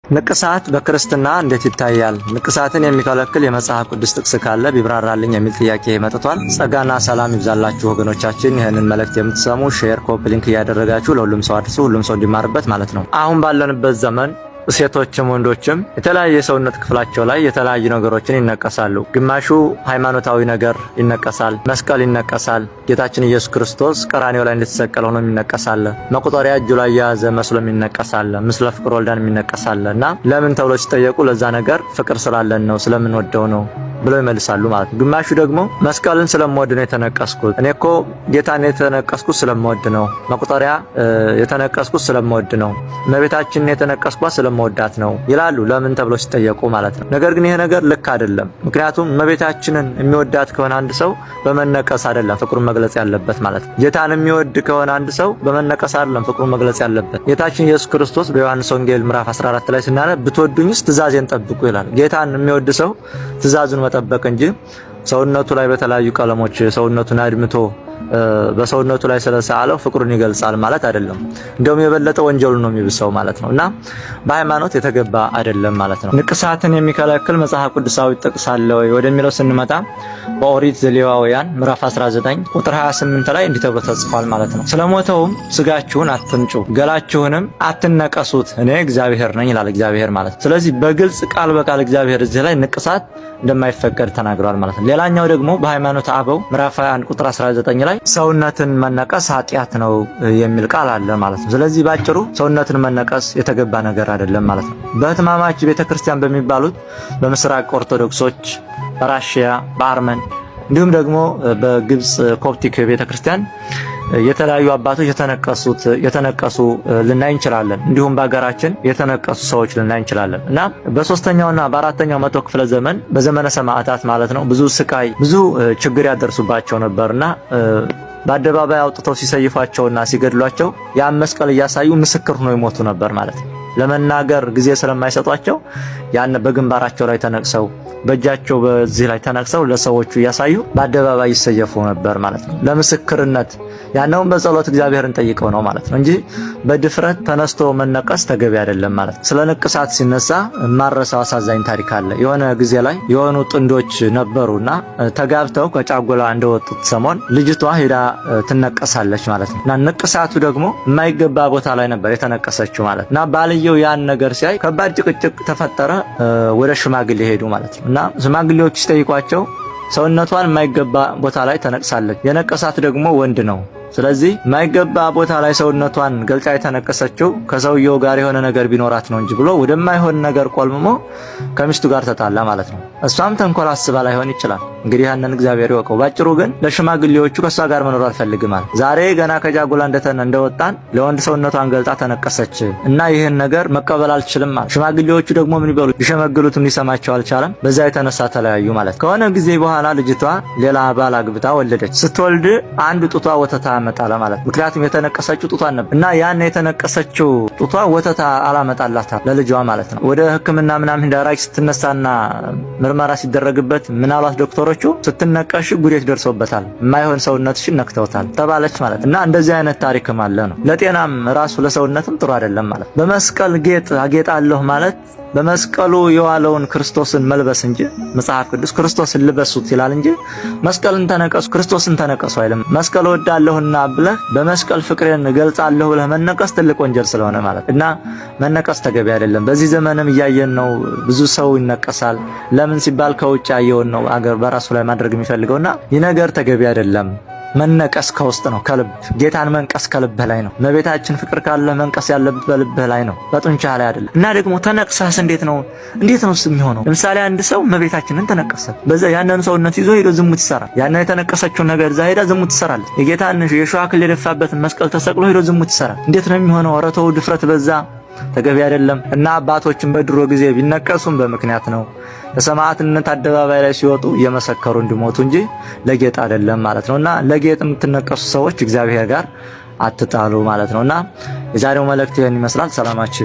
ንቅሳት በክርስትና እንዴት ይታያል? ንቅሳትን የሚከለክል የመጽሐፍ ቅዱስ ጥቅስ ካለ ቢብራራልኝ የሚል ጥያቄ መጥቷል። ጸጋና ሰላም ይብዛላችሁ ወገኖቻችን። ይህንን መልእክት የምትሰሙ ሼር፣ ኮፒ ሊንክ እያደረጋችሁ ለሁሉም ሰው አድርሱ፣ ሁሉም ሰው እንዲማርበት ማለት ነው። አሁን ባለንበት ዘመን ሴቶችም ወንዶችም የተለያየ የሰውነት ክፍላቸው ላይ የተለያዩ ነገሮችን ይነቀሳሉ። ግማሹ ሃይማኖታዊ ነገር ይነቀሳል፣ መስቀል ይነቀሳል። ጌታችን ኢየሱስ ክርስቶስ ቀራንዮ ላይ እንደተሰቀለ ሆኖ ይነቀሳል። መቁጠሪያ እጁ ላይ የያዘ መስሎም ይነቀሳል። ምስለ ፍቅር ወልዳን ይነቀሳል። እና ለምን ተብሎ ሲጠየቁ ለዛ ነገር ፍቅር ስላለን ነው፣ ስለምንወደው ነው ብለው ይመልሳሉ ማለት ነው። ግማሹ ደግሞ መስቀልን ስለምወድ ነው የተነቀስኩት፣ እኔ እኮ ጌታን የተነቀስኩት ስለምወድ ነው፣ መቁጠሪያ የተነቀስኩት ስለምወድ ነው፣ እመቤታችንን የተነቀስኳት ስለምወዳት ነው ይላሉ። ለምን ተብሎ ሲጠየቁ ማለት ነው። ነገር ግን ይሄ ነገር ልክ አይደለም። ምክንያቱም እመቤታችንን የሚወዳት ከሆነ አንድ ሰው በመነቀስ አይደለም ፍቅሩን መግለጽ ያለበት ማለት ነው። ጌታን የሚወድ ከሆነ አንድ ሰው በመነቀስ አይደለም ፍቅሩን መግለጽ ያለበት። ጌታችን ኢየሱስ ክርስቶስ በዮሐንስ ወንጌል ምዕራፍ 14 ላይ ስናነብ ብትወዱኝስ ትእዛዜን ጠብቁ ይላል። ጌታን የሚወድ ሰው ትእዛዙን መጠበቅ እንጂ ሰውነቱ ላይ በተለያዩ ቀለሞች ሰውነቱን አድምቶ በሰውነቱ ላይ ስለሰአለው ፍቅሩን ይገልጻል ማለት አይደለም። እንደውም የበለጠ ወንጀሉን ነው የሚብሰው ማለት ነውና በሃይማኖት የተገባ አይደለም ማለት ነው። ንቅሳትን የሚከለክል መጽሐፍ ቅዱሳዊ ጥቅስ አለ ወይ ወደሚለው ስንመጣ በኦሪት ዘሌዋውያን ምዕራፍ 19 ቁጥር 28 ላይ እንዲህ ተብሎ ተጽፏል ማለት ነው። ስለሞተውም ስጋችሁን አትንጩ፣ ገላችሁንም አትነቀሱት፣ እኔ እግዚአብሔር ነኝ ይላል እግዚአብሔር ማለት ነው። ስለዚህ በግልጽ ቃል በቃል እግዚአብሔር እዚህ ላይ ንቅሳት እንደማይፈቀድ ተናግሯል ማለት ነው። ሌላኛው ደግሞ በሃይማኖት አበው ምዕራፍ 21 ቁጥር 19 ላይ ሰውነትን መነቀስ ኃጢአት ነው የሚል ቃል አለ ማለት ነው። ስለዚህ ባጭሩ ሰውነትን መነቀስ የተገባ ነገር አይደለም ማለት ነው። በህትማማች ቤተክርስቲያን በሚባሉት በምስራቅ ኦርቶዶክሶች፣ በራሺያ፣ በአርመን እንዲሁም ደግሞ በግብጽ ኮፕቲክ ቤተክርስቲያን የተለያዩ አባቶች የተነቀሱ ልናይ እንችላለን። እንዲሁም በአገራችን የተነቀሱ ሰዎች ልናይ እንችላለን። እና በ3ኛውና በ4ኛው መቶ ክፍለ ዘመን በዘመነ ሰማዕታት ማለት ነው ብዙ ስቃይ ብዙ ችግር ያደርሱባቸው ነበርና በአደባባይ አውጥተው ሲሰይፏቸውና ሲገድሏቸው ያን መስቀል እያሳዩ ምስክር ሆነው ይሞቱ ነበር ማለት ነው። ለመናገር ጊዜ ስለማይሰጧቸው ያን በግንባራቸው ላይ ተነቅሰው በእጃቸው በዚህ ላይ ተነቅሰው ለሰዎቹ እያሳዩ በአደባባይ ይሰየፉ ነበር ማለት ነው። ለምስክርነት ያነውም በጸሎት እግዚአብሔርን ጠይቀው ነው ማለት ነው እንጂ በድፍረት ተነስቶ መነቀስ ተገቢ አይደለም ማለት ነው። ስለ ንቅሳት ሲነሳ ማረሳው አሳዛኝ ታሪክ አለ። የሆነ ጊዜ ላይ የሆኑ ጥንዶች ነበሩና ተጋብተው ከጫጎላ እንደወጡት ሰሞን ልጅቷ ሄዳ ትነቀሳለች ማለት ነው። እና ንቅሳቱ ደግሞ የማይገባ ቦታ ላይ ነበር የተነቀሰችው ማለት እና ባልየው ያን ነገር ሲያይ ከባድ ጭቅጭቅ ተፈጠረ። ወደ ሽማግሌ ሄዱ ማለት ነው። እና ሽማግሌዎች ሲጠይቋቸው ሰውነቷን የማይገባ ቦታ ላይ ተነቅሳለች፣ የነቀሳት ደግሞ ወንድ ነው። ስለዚህ የማይገባ ቦታ ላይ ሰውነቷን ገልጫ የተነቀሰችው ከሰውየው ጋር የሆነ ነገር ቢኖራት ነው እንጂ ብሎ ወደማይሆን ነገር ቆልምሞ ከሚስቱ ጋር ተጣላ ማለት ነው። እሷም ተንኮል አስባ ላይሆን ይችላል። እንግዲህ ያንን እግዚአብሔር ይወቀው። ባጭሩ ግን ለሽማግሌዎቹ ከሷ ጋር መኖር አልፈልግም ማለት ዛሬ ገና ከጃጎላ እንደወጣን ለወንድ ሰውነቷን ገልጣ ተነቀሰች እና ይህን ነገር መቀበል አልችልም ማለት። ሽማግሌዎቹ ደግሞ ምን ይበሉ ቢሸመግሉትም ሊሰማቸው አልቻለም። በዛ የተነሳ ተለያዩ ማለት። ከሆነ ጊዜ በኋላ ልጅቷ ሌላ ባል አግብታ ወለደች። ስትወልድ አንድ ጡቷ ወተታ አመጣለ ማለት። ምክንያቱም የተነቀሰችው ጡቷን ነበር እና ያን የተነቀሰችው ጡቷ ወተታ አላመጣላታ ለልጇ ማለት ነው። ወደ ሕክምና ምናምን ዳራጅ ስትነሳና ምርመራ ሲደረግበት ምን አሏት ዶክተሮቹ? ስትነቀሽ ጉዴት ደርሶበታል፣ የማይሆን ሰውነትሽን ነክተውታል ተባለች ማለት እና እንደዚህ አይነት ታሪክም አለ ነው። ለጤናም ራሱ ለሰውነትም ጥሩ አይደለም ማለት። በመስቀል ጌጥ አጌጣለሁ ማለት በመስቀሉ የዋለውን ክርስቶስን መልበስ እንጂ መጽሐፍ ቅዱስ ክርስቶስን ልበሱት ይላል እንጂ መስቀልን ተነቀሱ ክርስቶስን ተነቀሱ አይልም። መስቀል ወዳለሁና ብለህ በመስቀል ፍቅሬን ገልጻለሁ ብለህ መነቀስ ትልቅ ወንጀል ስለሆነ ማለት እና መነቀስ ተገቢ አይደለም። በዚህ ዘመንም እያየን ነው። ብዙ ሰው ይነቀሳል። ለምን ሲባል ከውጭ ያየውን ነው አገር በራሱ ላይ ማድረግ የሚፈልገውና ይህ ነገር ተገቢ አይደለም። መነቀስ ከውስጥ ነው፣ ከልብ ጌታን መንቀስ ከልብህ ላይ ነው። እመቤታችን ፍቅር ካለ መንቀስ ያለበት በልብህ ላይ ነው፣ በጡንቻ ላይ አይደለም። እና ደግሞ ተነቅሳስ እንዴት ነው የሚሆነው? ለምሳሌ አንድ ሰው እመቤታችንን ተነቀሰ፣ በዛ ያንን ሰውነት ይዞ ሄዶ ዝሙት ይሰራል። ያንን የተነቀሰችውን ነገር እዛ ሄዳ ዝሙት ትሰራለች። የጌታን የሾህ አክሊል የደፋበትን መስቀል ተሰቅሎ ሄዶ ዝሙት ይሰራል። እንዴት ነው የሚሆነው? ኧረ ተው፣ ድፍረት በዛ፣ ተገቢ አይደለም። እና አባቶችን በድሮ ጊዜ ቢነቀሱም በምክንያት ነው። ለሰማዕትነት አደባባይ ላይ ሲወጡ እየመሰከሩ እንዲሞቱ እንጂ ለጌጥ አይደለም ማለት ነውና ለጌጥ የምትነቀሱ ሰዎች እግዚአብሔር ጋር አትጣሉ ማለት ነውና የዛሬው መልእክት ይሄን ይመስላል። ሰላማችሁ